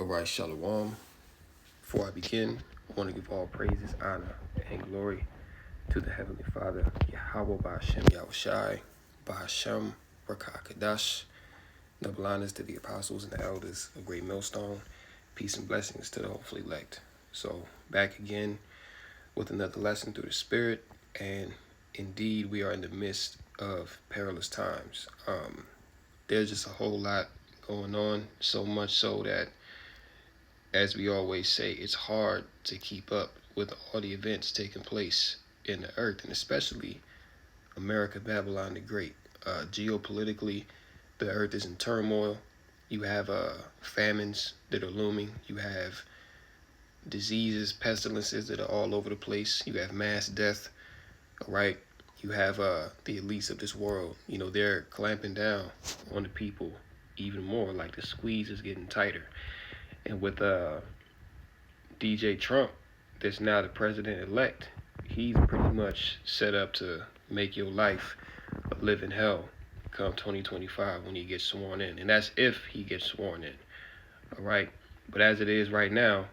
All right, Shalom. Before I begin, I want to give all praises, honor, and glory to the Heavenly Father, Yahweh Ba'Shem Yahushai, Ba'Shem Rakakadash, double honors to the apostles and the elders of Great Millstone, peace and blessings to the hopefully elect. So, back again with another lesson through the Spirit, and indeed, we are in the midst of perilous times. There's just a whole lot going on, so much so that, as we always say, it's hard to keep up with all the events taking place in the earth, and especially America, Babylon the Great. Geopolitically, the earth is in turmoil. You have famines that are looming. You have diseases, pestilences that are all over the place. You have mass death, all right? You have the elites of this world. You know, they're clamping down on the people even more, like the squeeze is getting tighter. And with DJ Trump, that's now the president-elect, he's pretty much set up to make your life a living hell come 2025 when he gets sworn in. And that's if he gets sworn in, all right? But as it is right now,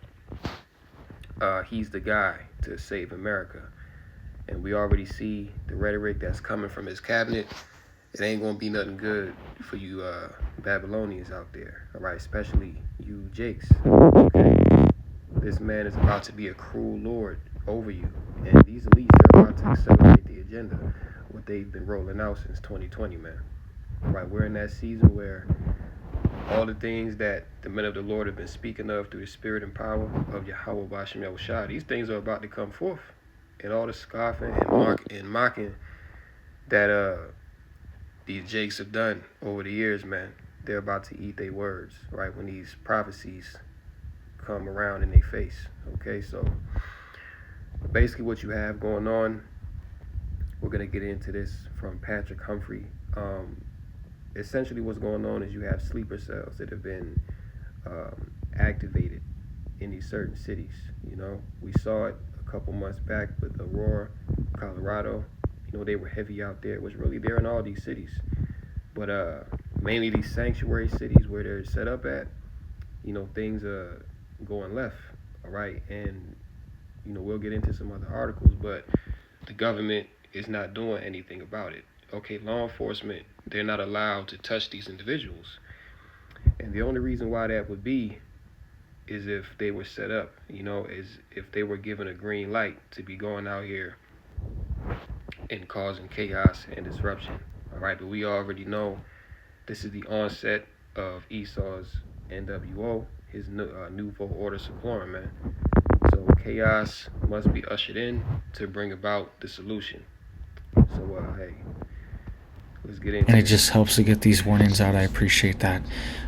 he's the guy to save America. And we already see the rhetoric that's coming from his cabinet. It ain't going to be nothing good for you Babylonians out there, all right? Especially you Jakes, okay? This man is about to be a cruel lord over you. And these elites, they're about to accelerate the agenda, what they've been rolling out since 2020, man. All right, we're in that season where all the things that the men of the Lord have been speaking of through the spirit and power of Yahweh Ba'Shem Yahushai, these things are about to come forth. And all the scoffing and mocking that these Jakes have done over the years, man, they're about to eat their words, right, when these prophecies come around in their face. Okay, so basically what you have going on, we're going to get into this from Patrick Humphrey. Essentially what's going on is you have sleeper cells that have been activated in these certain cities. You know, we saw it a couple months back with Aurora, Colorado. You know, they were heavy out there. It was really there in all these cities. But mainly these sanctuary cities where they're set up at, you know, things are going left, all right? And, you know, we'll get into some other articles, but the government is not doing anything about it. Okay, law enforcement, they're not allowed to touch these individuals. And the only reason why that would be is if they were set up, you know, is if they were given a green light to be going out here and causing chaos and disruption, all right? But we already know this is the onset of Esau's NWO, his Nouveau Order Supplorum, man. So chaos must be ushered in to bring about the solution. So, hey, let's get into it. And it just helps to get these warnings out. I appreciate that.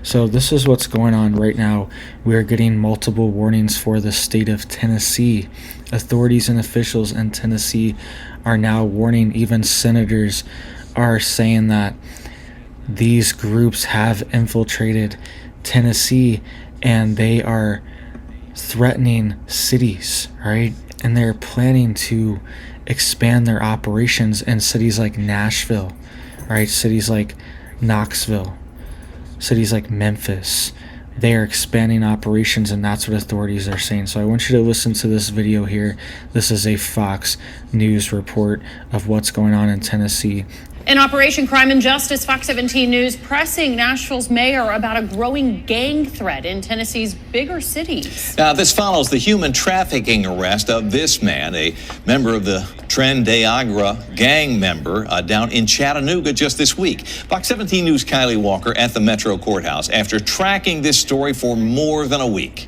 So this is what's going on right now. We are getting multiple warnings for the state of Tennessee. Authorities and officials in Tennessee are now warning, even senators are saying that these groups have infiltrated Tennessee and they are threatening cities, right? And they're planning to expand their operations in cities like Nashville, right? Cities like Knoxville, cities like Memphis. They are expanding operations, and that's what authorities are saying. So I want you to listen to this video here. This is a Fox News report of what's going on in Tennessee. In Operation Crime and Justice, Fox 17 News pressing Nashville's mayor about a growing gang threat in Tennessee's bigger cities. Now, this follows the human trafficking arrest of this man, a member of the Tren de Agra gang member down in Chattanooga just this week. Fox 17 News' Kylie Walker at the Metro Courthouse after tracking this story for more than a week.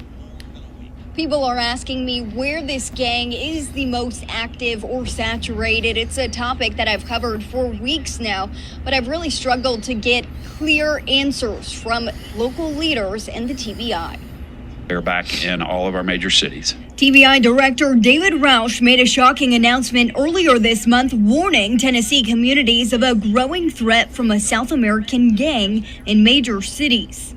People are asking me where this gang is the most active or saturated. It's a topic that I've covered for weeks now, but I've really struggled to get clear answers from local leaders and the TBI. They're back in all of our major cities. TBI Director David Roush made a shocking announcement earlier this month warning Tennessee communities of a growing threat from a South American gang in major cities.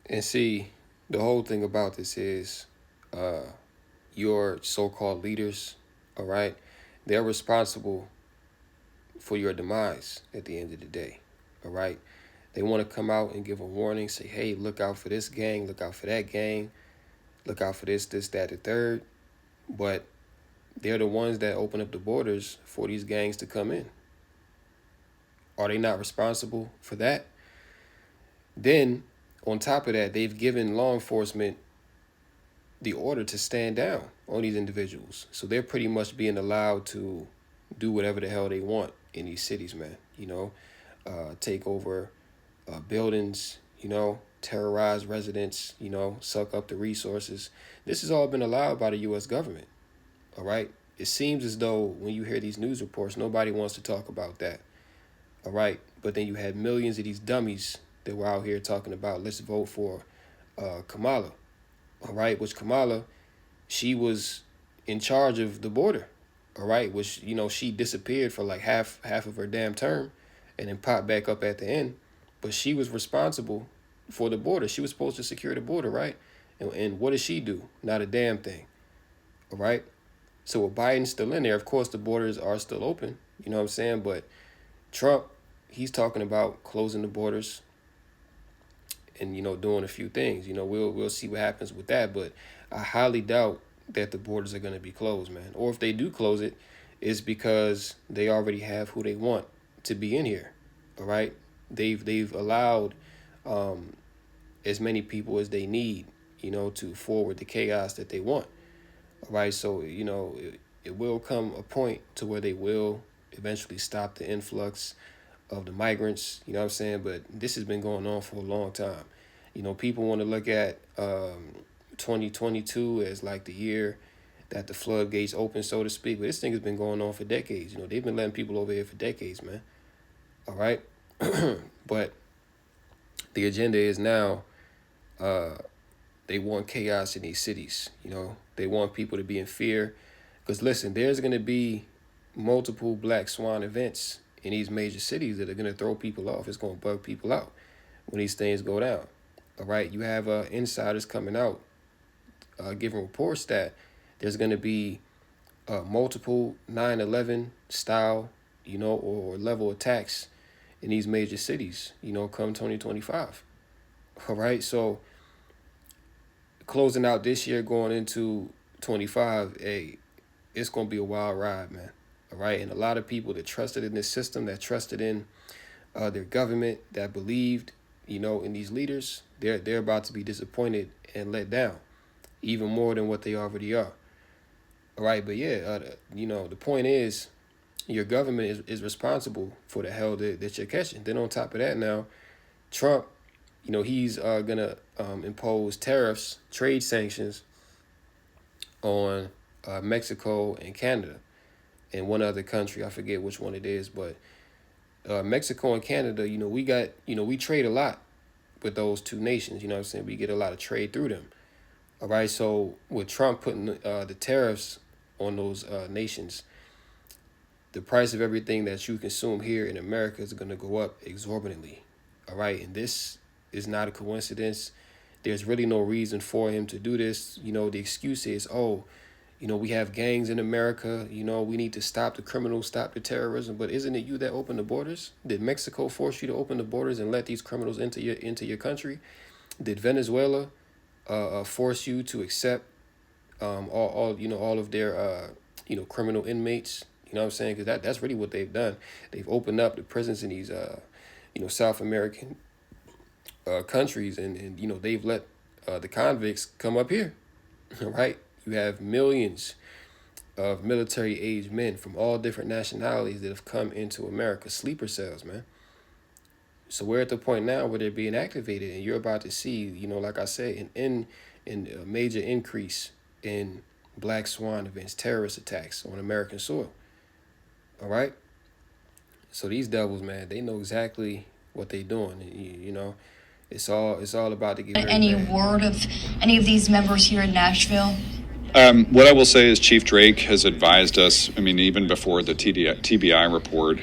And see, the whole thing about this is your so-called leaders, all right, they're responsible for your demise at the end of the day, all right? They want to come out and give a warning, say, hey, look out for this gang, look out for that gang, look out for this, that, the third. But they're the ones that open up the borders for these gangs to come in. Are they not responsible for that? Then, on top of that, they've given law enforcement the order to stand down on these individuals. So they're pretty much being allowed to do whatever the hell they want in these cities, man. Take over buildings, terrorize residents, suck up the resources. This has all been allowed by the U.S. government, all right? It seems as though when you hear these news reports, nobody wants to talk about that, all right? But then you had millions of these dummies that were out here talking about, let's vote for Kamala, all right? Which Kamala, she was in charge of the border, all right? Which, she disappeared for like half of her damn term and then popped back up at the end. But she was responsible for the border. She was supposed to secure the border, right? And what does she do? Not a damn thing, all right? So with Biden still in there, of course, the borders are still open, you know what I'm saying? But Trump, he's talking about closing the borders and, doing a few things. We'll see what happens with that. But I highly doubt that the borders are going to be closed, man. Or if they do close it, it's because they already have who they want to be in here, all right? They've allowed as many people as they need, to forward the chaos that they want. All right, so, it will come a point to where they will eventually stop the influx of the migrants, you know what I'm saying? But this has been going on for a long time. People want to look at 2022 as like the year that the floodgates open, so to speak. But this thing has been going on for decades. They've been letting people over here for decades, man. All right? But the agenda is now they want chaos in these cities. They want people to be in fear. Because listen, there's going to be multiple Black Swan events in these major cities that are going to throw people off. It's going to bug people out when these things go down. All right, you have insiders coming out giving reports that there's going to be multiple 9/11 style, or level attacks in these major cities, come 2025. All right, so closing out this year, going into 25, it's going to be a wild ride, man. All right, and a lot of people that trusted in this system, that trusted in their government, that believed, in these leaders, they're about to be disappointed and let down, even more than what they already are. All right, but yeah, the point is, your government is responsible for the hell that you're catching. Then on top of that now, Trump, he's going to impose tariffs, trade sanctions on Mexico and Canada and one other country. I forget which one it is, but Mexico and Canada, we trade a lot with those two nations. You know what I'm saying? We get a lot of trade through them. All right, so with Trump putting the tariffs on those nations, the price of everything that you consume here in America is going to go up exorbitantly. All right, and this is not a coincidence. There's really no reason for him to do this. The excuse is, we have gangs in America. We need to stop the criminals, stop the terrorism. But isn't it you that opened the borders? Did Mexico force you to open the borders and let these criminals into your country? Did Venezuela force you to accept all of their criminal inmates? You know what I'm saying? Because that's really what they've done. They've opened up the prisons in these South American countries, and they've let the convicts come up here. All right, you have millions of military-aged men from all different nationalities that have come into America, sleeper cells, man. So we're at the point now where they're being activated, and you're about to see, like I say, a major increase in Black Swan events, terrorist attacks on American soil. All right? So these devils, man, they know exactly what they're doing. It's all about to get any word of any of these members here in Nashville? What I will say is Chief Drake has advised us, even before the TBI report,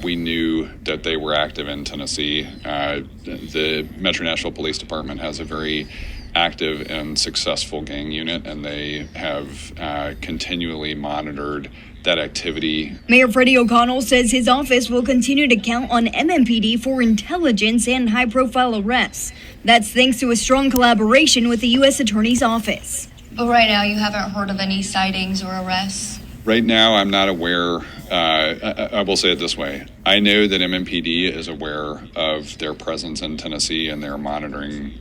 we knew that they were active in Tennessee. The Metro Nashville Police Department has a very active and successful gang unit, and they have continually monitored that activity. Mayor Freddie O'Connell says his office will continue to count on MMPD for intelligence and high-profile arrests. That's thanks to a strong collaboration with the U.S. Attorney's Office. But right now, you haven't heard of any sightings or arrests? Right now, I'm not aware. I will say it this way. I know that MMPD is aware of their presence in Tennessee, and they're monitoring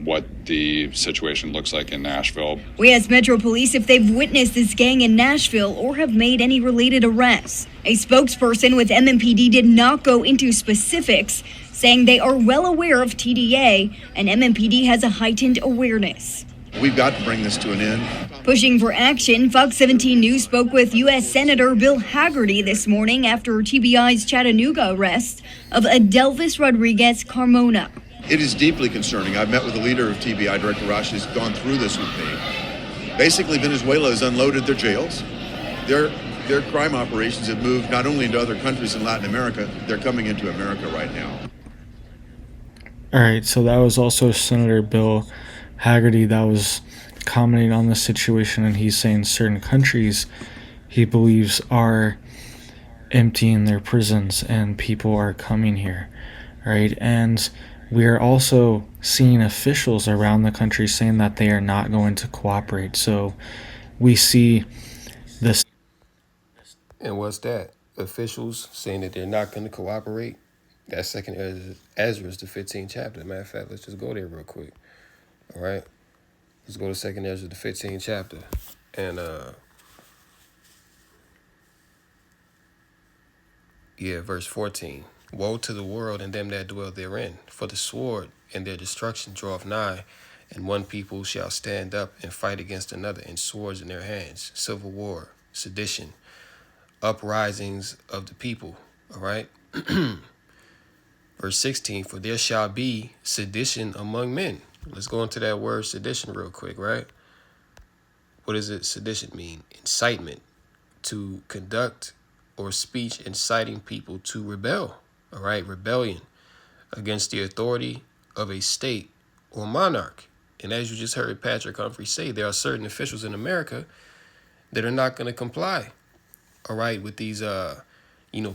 what the situation looks like in Nashville. We asked Metro Police if they've witnessed this gang in Nashville or have made any related arrests. A spokesperson with MMPD did not go into specifics, saying they are well aware of TDA and MMPD has a heightened awareness. We've got to bring this to an end. Pushing for action, Fox 17 News spoke with U.S. Senator Bill Hagerty this morning after TBI's Chattanooga arrest of Adelvis Rodriguez Carmona. It is deeply concerning. I've met with the leader of TBI, Director Rashi, has gone through this with me. Basically, Venezuela has unloaded their jails. Their crime operations have moved not only into other countries in Latin America, they're coming into America right now. All right, so that was also Senator Bill Hagerty that was commenting on the situation, and he's saying certain countries he believes are emptying their prisons and people are coming here, right? And we are also seeing officials around the country saying that they are not going to cooperate. So we see this. And what's that? Officials saying that they're not going to cooperate. That's second Ezra, the 15th chapter. Matter of fact, let's just go there real quick. All right, let's go to second Ezra, the 15th chapter, and verse 14. Woe to the world and them that dwell therein, for the sword and their destruction draweth nigh, and one people shall stand up and fight against another, and swords in their hands, civil war, sedition, uprisings of the people. All right. Verse 16, for there shall be sedition among men. Let's go into that word sedition real quick, right? What does it sedition mean? Incitement, to conduct or speech inciting people to rebel, all right? Rebellion against the authority of a state or monarch. And as you just heard Patrick Humphrey say, there are certain officials in America that are not going to comply, all right, with these,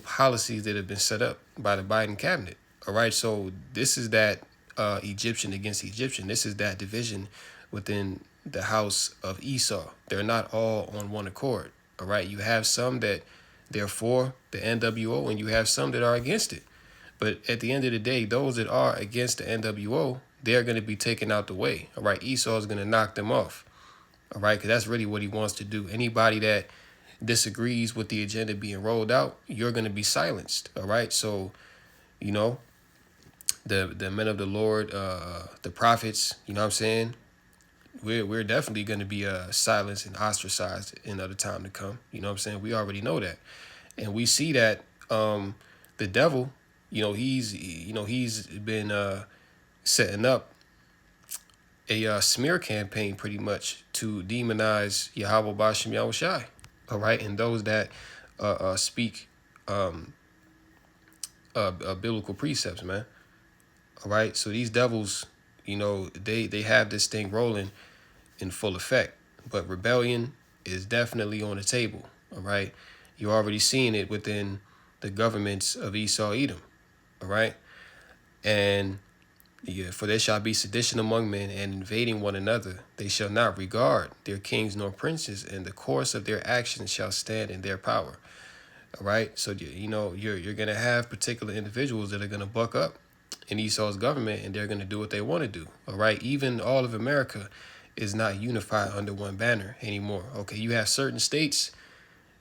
policies that have been set up by the Biden cabinet, all right? So this is that Egyptian against Egyptian. This is that division within the house of Esau. They're not all on one accord. All right. You have some that they're for the NWO and you have some that are against it. But at the end of the day, those that are against the NWO, they're going to be taken out the way. All right. Esau is going to knock them off. All right. Because that's really what he wants to do. Anybody that disagrees with the agenda being rolled out, you're going to be silenced. All right. So, the men of the Lord, the prophets, you know what I'm saying? We're definitely going to be silenced and ostracized in the time to come. You know what I'm saying? We already know that. And we see that the devil, he's been setting up a smear campaign pretty much to demonize Yahweh Bashem Yahushai. All right. And those that speak biblical precepts, man. All right, so these devils, they have this thing rolling in full effect. But rebellion is definitely on the table, all right? You're already seeing it within the governments of Esau, Edom, all right? And for there shall be sedition among men and invading one another. They shall not regard their kings nor princes, and the course of their actions shall stand in their power, all right? So, you're going to have particular individuals that are going to buck up in Esau's government, and they're going to do what they want to do. All right. Even all of America is not unified under one banner anymore. OK, you have certain states,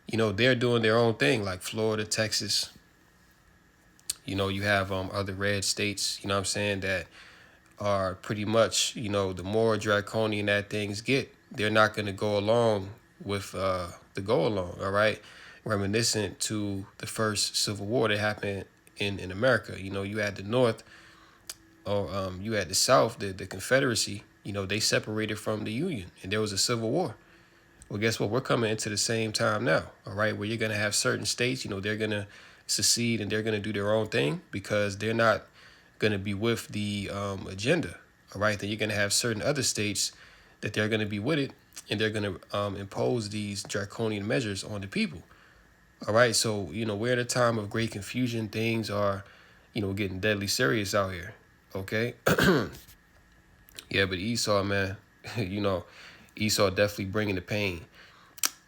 they're doing their own thing, like Florida, Texas. You have other red states, what I'm saying, that are pretty much, the more draconian that things get, they're not going to go along with the go along. All right. Reminiscent to the first Civil War that happened in America. You had the North, or you had the South, the Confederacy. They separated from the Union, and there was a Civil War. Well, guess what? We're coming into the same time now, all right, where you're going to have certain states, they're going to secede and they're going to do their own thing because they're not going to be with the agenda, all right? Then you're going to have certain other states that they're going to be with it, and they're going to impose these draconian measures on the people. All right, so, we're at a time of great confusion. Things are, getting deadly serious out here. Okay? Yeah, but Esau, man, Esau definitely bringing the pain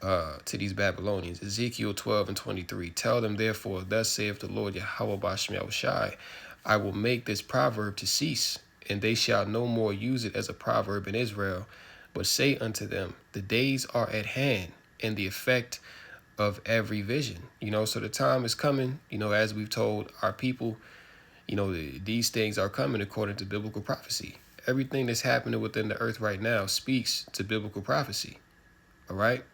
to these Babylonians. Ezekiel 12:23. Tell them, therefore, thus saith the Lord Yahweh Bashem Yahushai, I will make this proverb to cease, and they shall no more use it as a proverb in Israel, but say unto them, the days are at hand, and the effect of every vision. So the time is coming, as we've told our people, these things are coming according to biblical prophecy. Everything that's happening within the earth right now speaks to biblical prophecy. All right?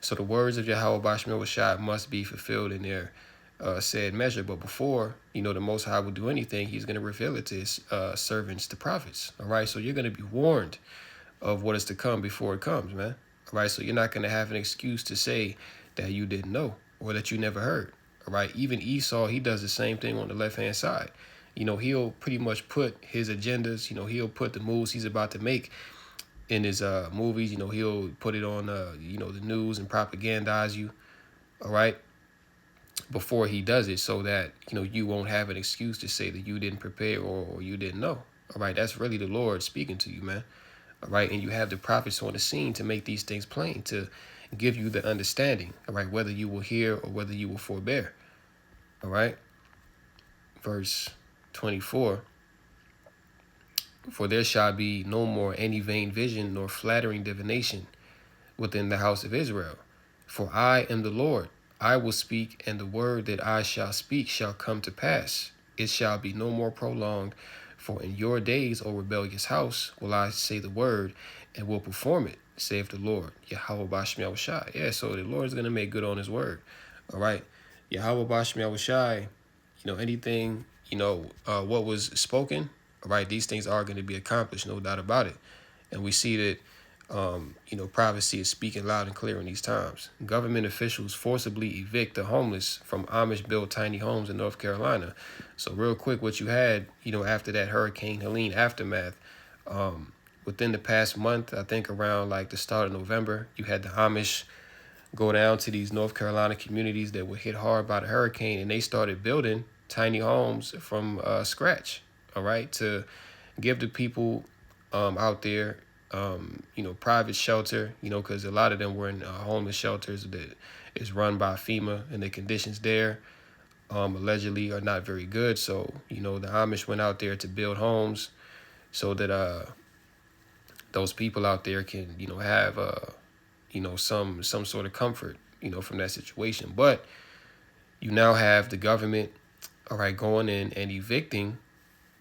So the words of Yahweh Bashmil Rashad must be fulfilled in their said measure. But before, the Most High will do anything, he's going to reveal it to his servants, the prophets. All right? So you're going to be warned of what is to come before it comes, man. All right? So you're not going to have an excuse to say that you didn't know or that you never heard. All right? Even Esau, he does the same thing on the left-hand side. He'll pretty much put his agendas, he'll put the moves he's about to make in his movies. He'll put it on, the news and propagandize you, all right, before he does it, so that, you won't have an excuse to say that you didn't prepare or you didn't know. All right, that's really the Lord speaking to you, man. All right, and you have the prophets on the scene to make these things plain, to give you the understanding, all right, whether you will hear or whether you will forbear. All right, verse 24. For there shall be no more any vain vision nor flattering divination within the house of Israel. For I am the Lord. I will speak, and the word that I shall speak shall come to pass. It shall be no more prolonged. For in your days, O rebellious house, will I say the word, and will perform it, saith the Lord. Yahweh Bashem Yahushai. Yeah, so the Lord is going to make good on his word. All right. Yahweh Bashem Yahushai, anything, what was spoken, all right, these things are going to be accomplished, no doubt about it. And we see that, prophecy is speaking loud and clear in these times. Government officials forcibly evict the homeless from Amish-built tiny homes in North Carolina. So real quick, what you had, after that Hurricane Helene aftermath, within the past month, I think around like the start of November, you had the Amish go down to these North Carolina communities that were hit hard by the hurricane, and they started building tiny homes from scratch, all right, to give the people out there, private shelter, because a lot of them were in homeless shelters that is run by FEMA, and the conditions there allegedly are not very good. So, the Amish went out there to build homes so that those people out there can, have, some sort of comfort, from that situation. But you now have the government, all right, going in and evicting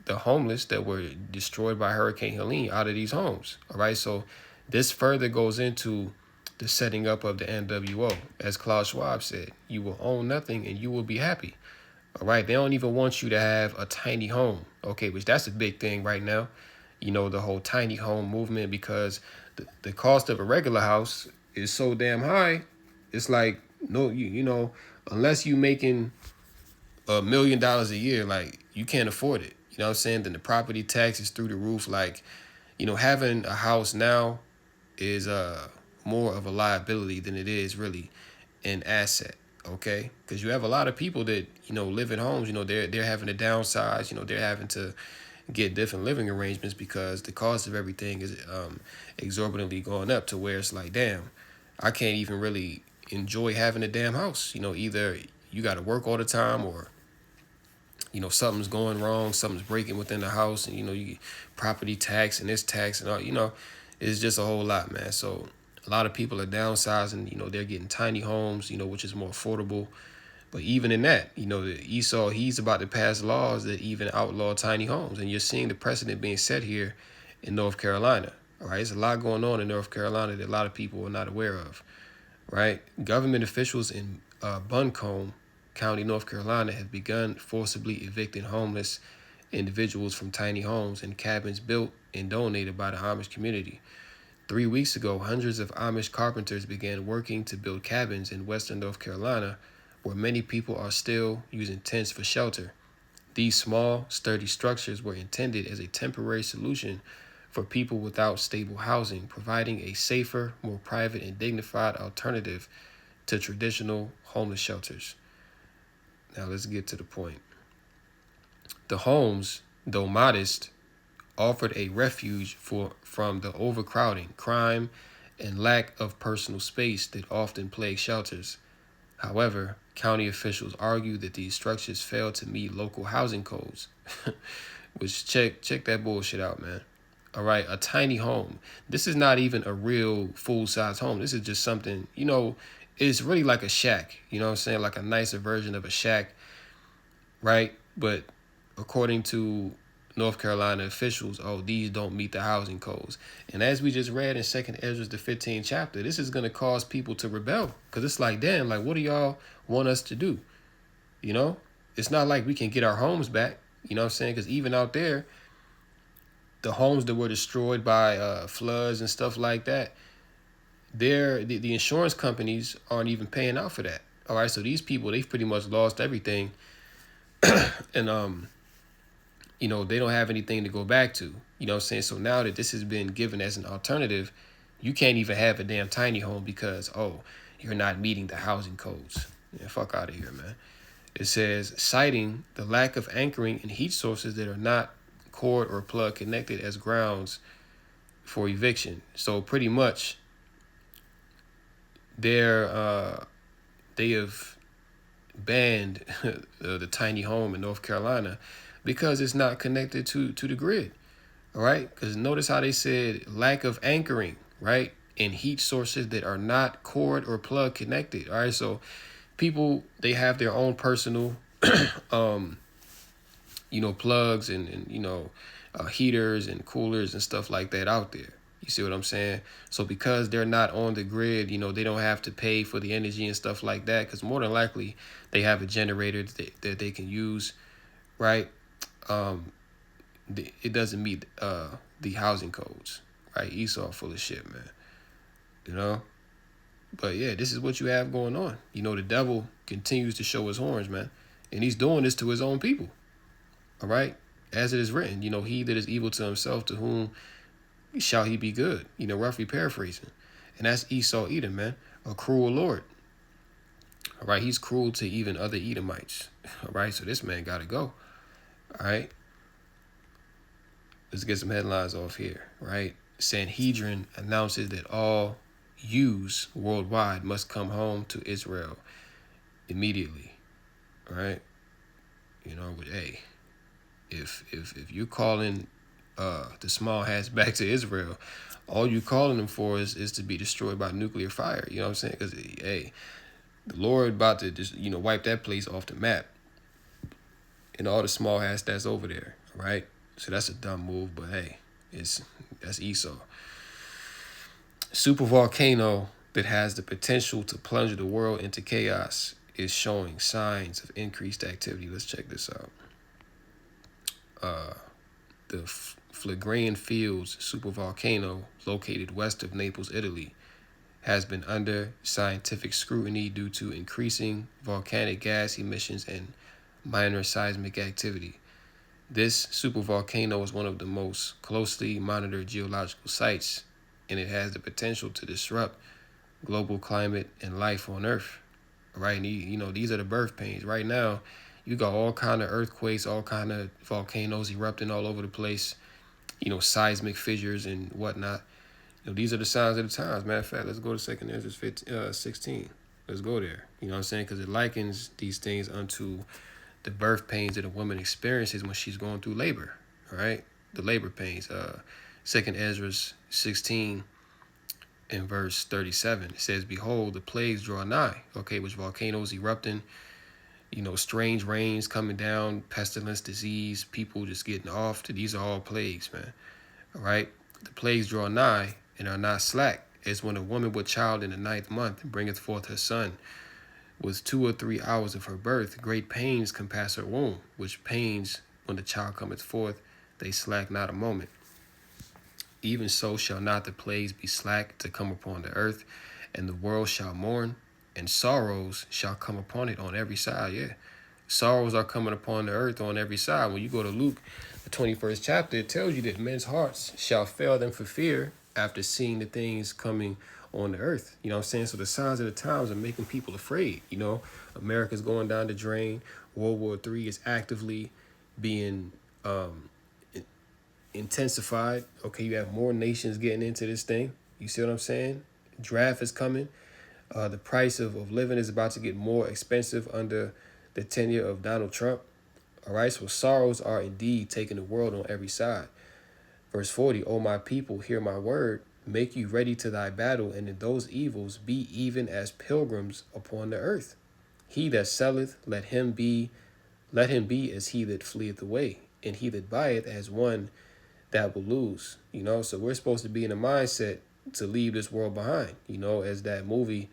the homeless that were destroyed by Hurricane Helene out of these homes. All right, so this further goes into the setting up of the NWO. As Klaus Schwab said, you will own nothing and you will be happy. All right, they don't even want you to have a tiny home. Okay, which that's a big thing right now. The whole tiny home movement, because the cost of a regular house is so damn high. It's like, no, unless you making $1 million a year, like, you can't afford it. You know what I'm saying? Then the property tax is through the roof. Like, having a house now is more of a liability than it is really an asset. Okay, because you have a lot of people that live in homes. They're having to downsize. They're having to get different living arrangements because the cost of everything is exorbitantly going up to where it's like, damn, I can't even really enjoy having a damn house. Either you got to work all the time, or something's going wrong, something's breaking within the house, and you get property tax and this tax and all. It's just a whole lot, man. So a lot of people are downsizing. They're getting tiny homes, which is more affordable. But even in that, Esau, he's about to pass laws that even outlaw tiny homes. And you're seeing the precedent being set here in North Carolina. All right, there's a lot going on in North Carolina that a lot of people are not aware of. Right? Government officials in Buncombe County, North Carolina, have begun forcibly evicting homeless individuals from tiny homes and cabins built and donated by the Amish community. 3 weeks ago, hundreds of Amish carpenters began working to build cabins in western North Carolina, where many people are still using tents for shelter. These small, sturdy structures were intended as a temporary solution for people without stable housing, providing a safer, more private and dignified alternative to traditional homeless shelters. Now let's get to the point. The homes, though modest, offered a refuge from the overcrowding, crime, and lack of personal space that often plague shelters. However, county officials argue that these structures fail to meet local housing codes. Which check that bullshit out, man. All right, a tiny home. This is not even a real full-size home. This is just something, it's really like a shack. You know what I'm saying? Like a nicer version of a shack, right? But according to North Carolina officials, these don't meet the housing codes. And as we just read in 2nd Ezra, the 15th chapter, this is going to cause people to rebel. Because it's like, damn, like, what do y'all want us to do? It's not like we can get our homes back. You know what I'm saying? Because even out there, the homes that were destroyed by floods and stuff like that, the insurance companies aren't even paying out for that. All right, so these people, they've pretty much lost everything. And, they don't have anything to go back to. You know what I'm saying? So now that this has been given as an alternative, you can't even have a damn tiny home because, you're not meeting the housing codes. Yeah, fuck out of here, man. It says, citing the lack of anchoring in heat sources that are not cord or plug connected as grounds for eviction. So pretty much, they have banned the tiny home in North Carolina because it's not connected to the grid. All right, because notice how they said lack of anchoring, right, in heat sources that are not cord or plug connected. All right, so people, they have their own personal plugs and heaters and coolers and stuff like that out there. You see what I'm saying? So because they're not on the grid, they don't have to pay for the energy and stuff like that, because more than likely they have a generator that they can use, right? It doesn't meet the housing codes, right? Esau full of shit, man. But yeah, this is what you have going on. The devil continues to show his horns, man. And he's doing this to his own people. All right? As it is written, he that is evil to himself, to whom shall he be good? Roughly paraphrasing. And that's Esau Edom, man. A cruel Lord. All right? He's cruel to even other Edomites. All right? So this man got to go. All right? Let's get some headlines off here, right? Sanhedrin announces that all Jews worldwide must come home to Israel immediately. All right? But hey, if you're calling the small hats back to Israel, all you calling them for is to be destroyed by nuclear fire. You know what I'm saying? Because hey, the Lord about to just wipe that place off the map, and all the small hats that's over there. All right? So that's a dumb move, but hey, that's Esau. Supervolcano that has the potential to plunge the world into chaos is showing signs of increased activity. Let's check this out. The Phlegraean Fields supervolcano, located west of Naples, Italy, has been under scientific scrutiny due to increasing volcanic gas emissions and minor seismic activity. This supervolcano is one of the most closely monitored geological sites, and it has the potential to disrupt global climate and life on Earth. Right? And these are the birth pains. Right now, you got all kind of earthquakes, all kind of volcanoes erupting all over the place, seismic fissures and whatnot. These are the signs of the times. Matter of fact, let's go to 2nd Ezra 16. Let's go there. You know what I'm saying? Because it likens these things unto the birth pains that a woman experiences when she's going through labor. All right? The labor pains. 2nd Ezra 16 in verse 37. It says, behold, the plagues draw nigh. Okay, which volcanoes erupting, strange rains coming down, pestilence, disease, people just getting off. These are all plagues, man. All right? The plagues draw nigh and are not slack, as when a woman with child in the 9th month bringeth forth her son. With 2 or 3 hours of her birth, great pains compass her womb, which pains, when the child cometh forth, they slack not a moment. Even so shall not the plagues be slack to come upon the earth, and the world shall mourn, and sorrows shall come upon it on every side. Yeah, sorrows are coming upon the earth on every side. When you go to Luke, the 21st chapter, it tells you that men's hearts shall fail them for fear after seeing the things coming on the earth. You know what I'm saying? So the signs of the times are making people afraid. You know, America's going down the drain. World War III is actively being intensified. Okay, you have more nations getting into this thing. You see what I'm saying? Draft is coming. The price of living is about to get more expensive under the tenure of Donald Trump. All right, so sorrows are indeed taking the world on every side. Verse 40, O my people, hear my word. Make you ready to thy battle, and in those evils be even as pilgrims upon the earth. He that selleth, let him be as he that fleeth away, and he that buyeth as one that will lose. You know, so we're supposed to be in a mindset to leave this world behind, you know, as that movie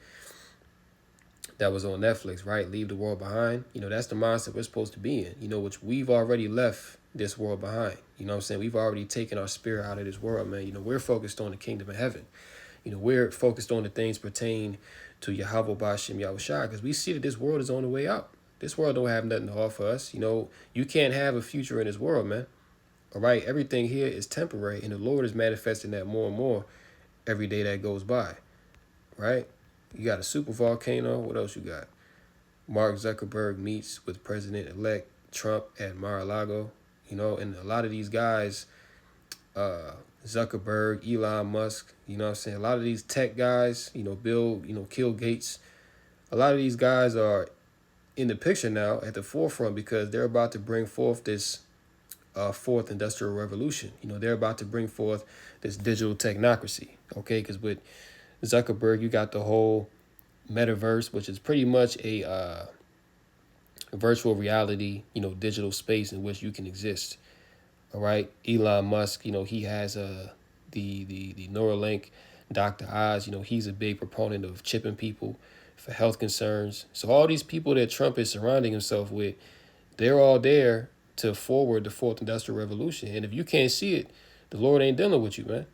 that was on Netflix, right? Leave the world behind. You know, that's the mindset we're supposed to be in, you know, which we've already left this world behind. You know what I'm saying? We've already taken our spirit out of this world, man. You know, we're focused on the kingdom of heaven. You know, we're focused on the things pertain to Yahweh Ba'ashem Yahushua, because we see that this world is on the way out. This world don't have nothing to offer us. You know, you can't have a future in this world, man. All right? Everything here is temporary, and the Lord is manifesting that more and more every day that goes by, right? You got a super volcano. What else you got? Mark Zuckerberg meets with President-elect Trump at Mar-a-Lago. You know, and a lot of these guys, Zuckerberg, Elon Musk, you know what I'm saying? A lot of these tech guys, you know, Bill Gates, a lot of these guys are in the picture now at the forefront because they're about to bring forth this fourth industrial revolution. You know, they're about to bring forth this digital technocracy, okay? Because with Zuckerberg, you got the whole metaverse, which is pretty much a virtual reality, you know, digital space in which you can exist. All right. Elon Musk, you know, he has the Neuralink, Dr. Oz, you know, he's a big proponent of chipping people for health concerns. So all these people that Trump is surrounding himself with, they're all there to forward the fourth industrial revolution. And if you can't see it, the Lord ain't dealing with you, man.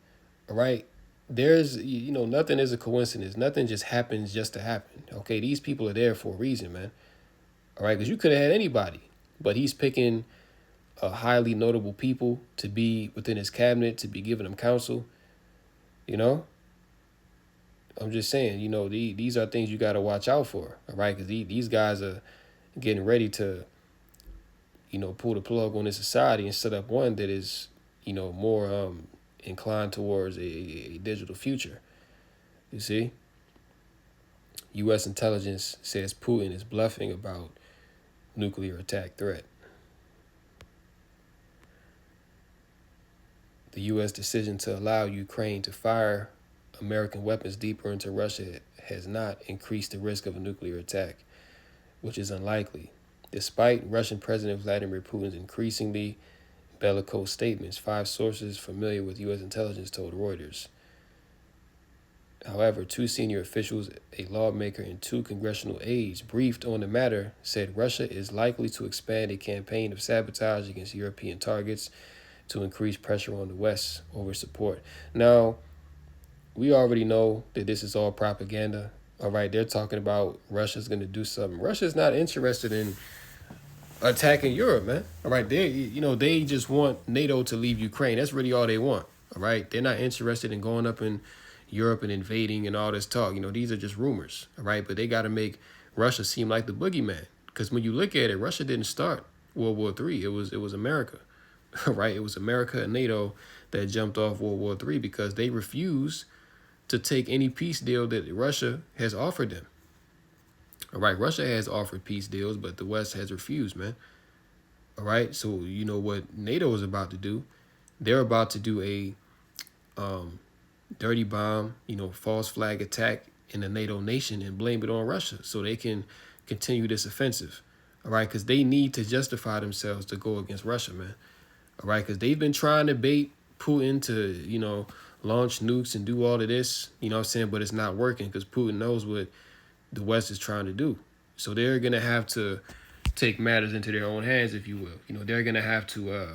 All right. There's, you know, nothing is a coincidence. Nothing just happens just to happen. Okay. These people are there for a reason, man. All right, because you could have had anybody, but he's picking highly notable people to be within his cabinet, to be giving them counsel. You know, I'm just saying, you know, these are things you got to watch out for. All right, because these guys are getting ready to, you know, pull the plug on this society and set up one that is, you know, more inclined towards a digital future. You see, U.S. intelligence says Putin is bluffing about nuclear attack threat. The U.S. decision to allow Ukraine to fire American weapons deeper into Russia has not increased the risk of a nuclear attack, which is unlikely. Despite Russian President Vladimir Putin's increasingly bellicose statements, 5 sources familiar with U.S. intelligence told Reuters. However, 2 senior officials, a lawmaker, and 2 congressional aides briefed on the matter said Russia is likely to expand a campaign of sabotage against European targets to increase pressure on the West over support. Now, we already know that this is all propaganda. All right, they're talking about Russia's going to do something. Russia's not interested in attacking Europe, man. All right, they just want NATO to leave Ukraine. That's really all they want. All right, they're not interested in going up in Europe and invading and all this talk. You know, these are just rumors, all right? But they got to make Russia seem like the boogeyman. Because when you look at it, Russia didn't start World War III. It was America, right? It was America and NATO that jumped off World War III because they refused to take any peace deal that Russia has offered them. All right, Russia has offered peace deals, but the West has refused, man. All right, so you know what NATO is about to do? They're about to do a dirty bomb, you know, false flag attack in a NATO nation and blame it on Russia so they can continue this offensive. All right, because they need to justify themselves to go against Russia, man. All right, because they've been trying to bait Putin to, you know, launch nukes and do all of this, you know what I'm saying? But it's not working because Putin knows what the West is trying to do. So they're going to have to take matters into their own hands, if you will. You know, they're going to have to,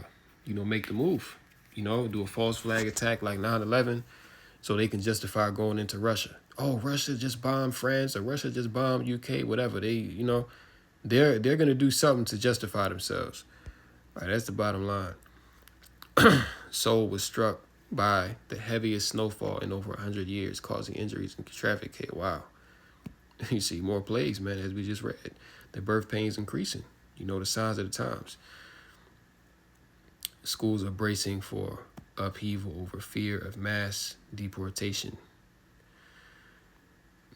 you know, make the move, you know, do a false flag attack like 9/11 so they can justify going into Russia. Oh, Russia just bombed France or Russia just bombed UK, whatever. They, you know, they're going to do something to justify themselves. All right, that's the bottom line. Seoul was struck by the heaviest snowfall in over 100 years, causing injuries and traffic chaos. Wow. You see more plagues, man, as we just read. The birth pains increasing. You know the signs of the times. Schools are bracing for upheaval over fear of mass deportation.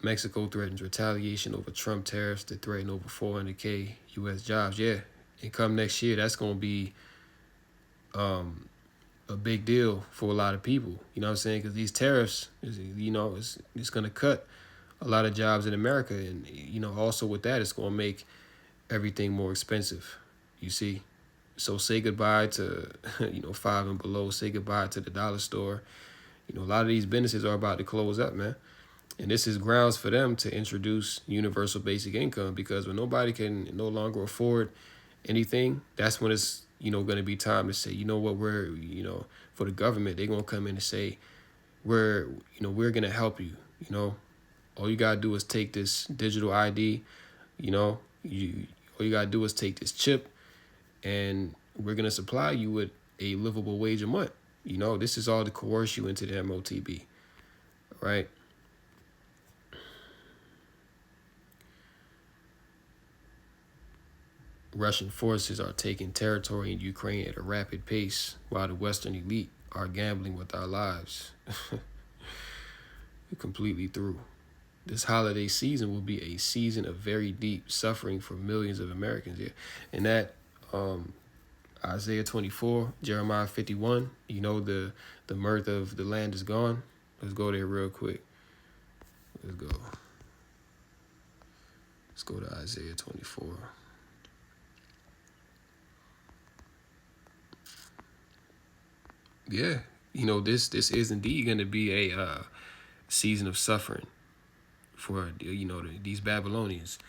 Mexico threatens retaliation over Trump tariffs to threaten over 400K U.S. jobs. Yeah, and come next year, that's going to be a big deal for a lot of people. You know what I'm saying? Because these tariffs, you know, it's going to cut a lot of jobs in America. And, you know, also with that, it's going to make everything more expensive, you see? So say goodbye to, you know, Five and Below. Say goodbye to the dollar store. You know, a lot of these businesses are about to close up, man. And this is grounds for them to introduce universal basic income, because when nobody can no longer afford anything, that's when it's, you know, going to be time to say, you know what, we're, you know, for the government, they're going to come in and say, we're going to help you. You know, all you got to do is take this digital ID, you know, all you got to do is take this chip, and we're going to supply you with a livable wage a month. You know, this is all to coerce you into the MOTB, right? Russian forces are taking territory in Ukraine at a rapid pace, while the Western elite are gambling with our lives. We're completely through. This holiday season will be a season of very deep suffering for millions of Americans. Yeah, and that Isaiah 24, Jeremiah 51. You know, the mirth of the land is gone. Let's go there real quick. Let's go. Let's go to Isaiah 24. Yeah, you know, this is indeed going to be a season of suffering for, you know, these Babylonians.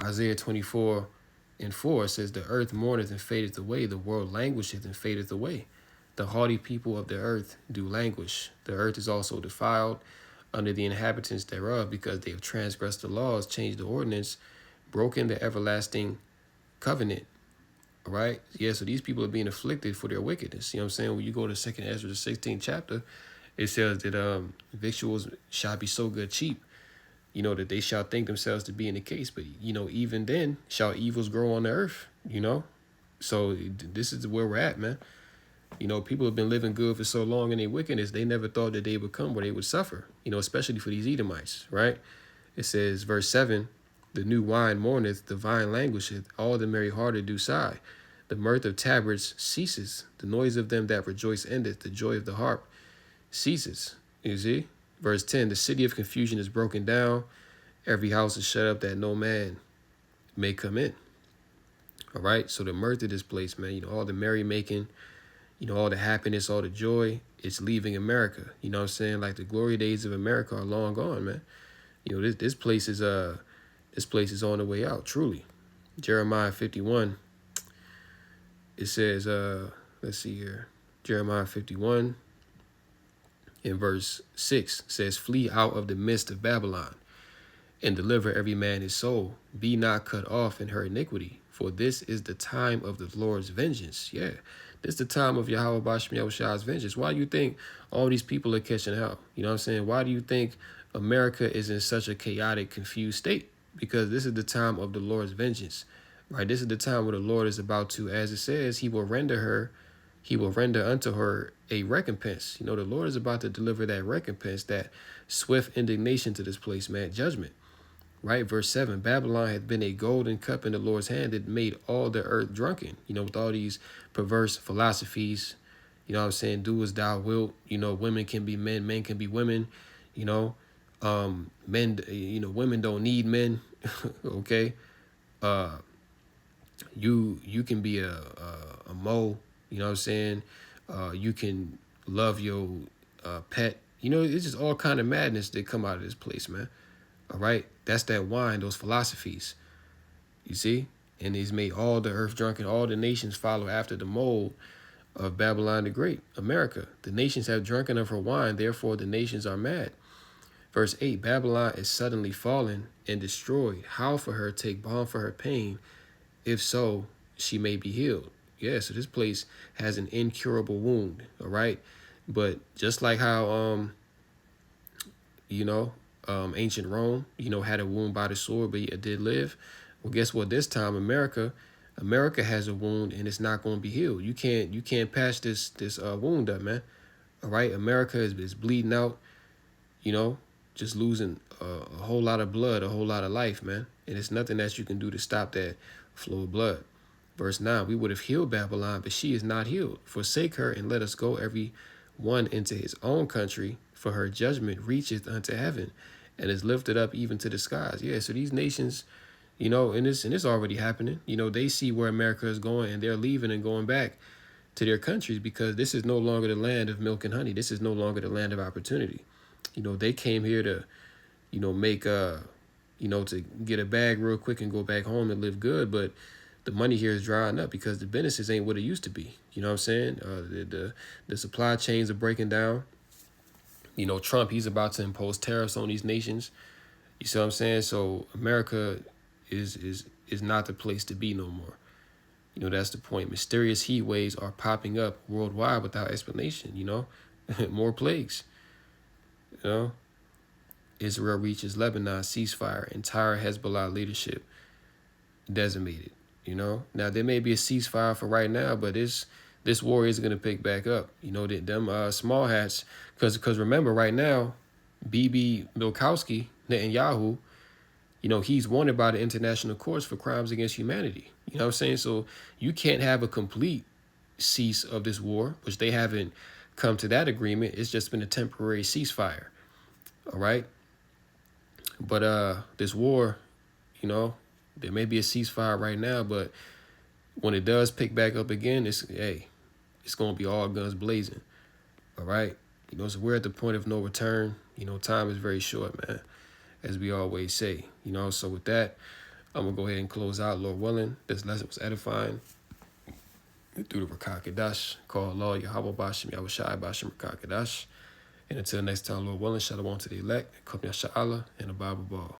Isaiah 24:4 says, the earth mourneth and fadeth away, the world languisheth and fadeth away. The haughty people of the earth do languish. The earth is also defiled under the inhabitants thereof, because they have transgressed the laws, changed the ordinance, broken the everlasting covenant. All right. Yeah. So these people are being afflicted for their wickedness. You know what I'm saying? When you go to 2nd Ezra, the 16th chapter, it says that victuals shall be so good cheap, you know, that they shall think themselves to be in the case. But, you know, even then shall evils grow on the earth, you know. So this is where we're at, man. You know, people have been living good for so long in their wickedness, they never thought that they would come where they would suffer, you know, especially for these Edomites, right? It says, verse 7, the new wine mourneth, the vine languisheth, all the merry hearted do sigh. The mirth of tabrets ceases, the noise of them that rejoice endeth, the joy of the harp ceases. You see? Verse 10, the city of confusion is broken down, every house is shut up that no man may come in. All right? So the mirth of this place, man, you know, all the merrymaking, you know, all the happiness, all the joy, it's leaving America. You know what I'm saying? Like the glory days of America are long gone, man. You know, this place is on the way out, truly. Jeremiah 51, it says, let's see here. Jeremiah 51 in verse 6 says, flee out of the midst of Babylon and deliver every man his soul. Be not cut off in her iniquity, for this is the time of the Lord's vengeance. Yeah, this is the time of Yahweh Bashem Yahushua's vengeance. Why do you think all these people are catching hell? You know what I'm saying? Why do you think America is in such a chaotic, confused state? Because this is the time of the Lord's vengeance, right? This is the time where the Lord is about to, as it says, he will render unto her a recompense. You know, the Lord is about to deliver that recompense, that swift indignation to this place, man, judgment, right? Verse 7, Babylon hath been a golden cup in the Lord's hand that made all the earth drunken, you know, with all these perverse philosophies, you know what I'm saying? Do as thou wilt, you know, women can be men, men can be women, you know, men, you know, women don't need men. Okay. You can be a mo, you know what I'm saying? You can love your pet. You know, it's just all kind of madness that come out of this place, man. All right. That's that wine, those philosophies. You see? And he's made all the earth drunken. All the nations follow after the mold of Babylon the Great, America. The nations have drunken of her wine, therefore the nations are mad. Verse 8, Babylon is suddenly fallen and destroyed. How for her, take balm for her pain, if so, she may be healed. Yeah, so this place has an incurable wound, all right? But just like how ancient Rome, had a wound by the sword, but yet did live. Well, guess what? This time, America has a wound, and it's not going to be healed. You can't patch this wound up, man. All right, America is bleeding out, just losing a whole lot of blood, a whole lot of life, man. And it's nothing that you can do to stop that flow of blood. Verse 9, we would have healed Babylon, but she is not healed. Forsake her and let us go, every one into his own country, for her judgment reacheth unto heaven and is lifted up even to the skies. Yeah, so these nations, and it's already happening. They see where America is going, and they're leaving and going back to their countries, because this is no longer the land of milk and honey. This is no longer the land of opportunity. They came here to, make to get a bag real quick and go back home and live good, but the money here is drying up because the businesses ain't what it used to be. You know what I'm saying? The supply chains are breaking down. Trump, he's about to impose tariffs on these nations. You see what I'm saying? So America is not the place to be no more. That's the point. Mysterious heat waves are popping up worldwide without explanation, more plagues. Israel reaches Lebanon, ceasefire, entire Hezbollah leadership decimated. Now there may be a ceasefire for right now, but this war is going to pick back up. Them small hats, because remember right now, Bibi Milkowski, Netanyahu, he's wanted by the international courts for crimes against humanity. You know what I'm saying? So you can't have a complete cease of this war, which they haven't come to that agreement. It's just been a temporary ceasefire. All right. But this war, there may be a ceasefire right now, but when it does pick back up again, it's going to be all guns blazing. All right. So we're at the point of no return. Time is very short, man, as we always say. So with that, I'm going to go ahead and close out, Lord willing. This lesson was edifying. Through the Rakah Kadash, call Allah, Yahweh Bashem, Yahweh Shai Bashem Rakah Kadash. And until next time, Lord willing, shalom to the elect, Kum Yasha'Allah, and a Bible ball.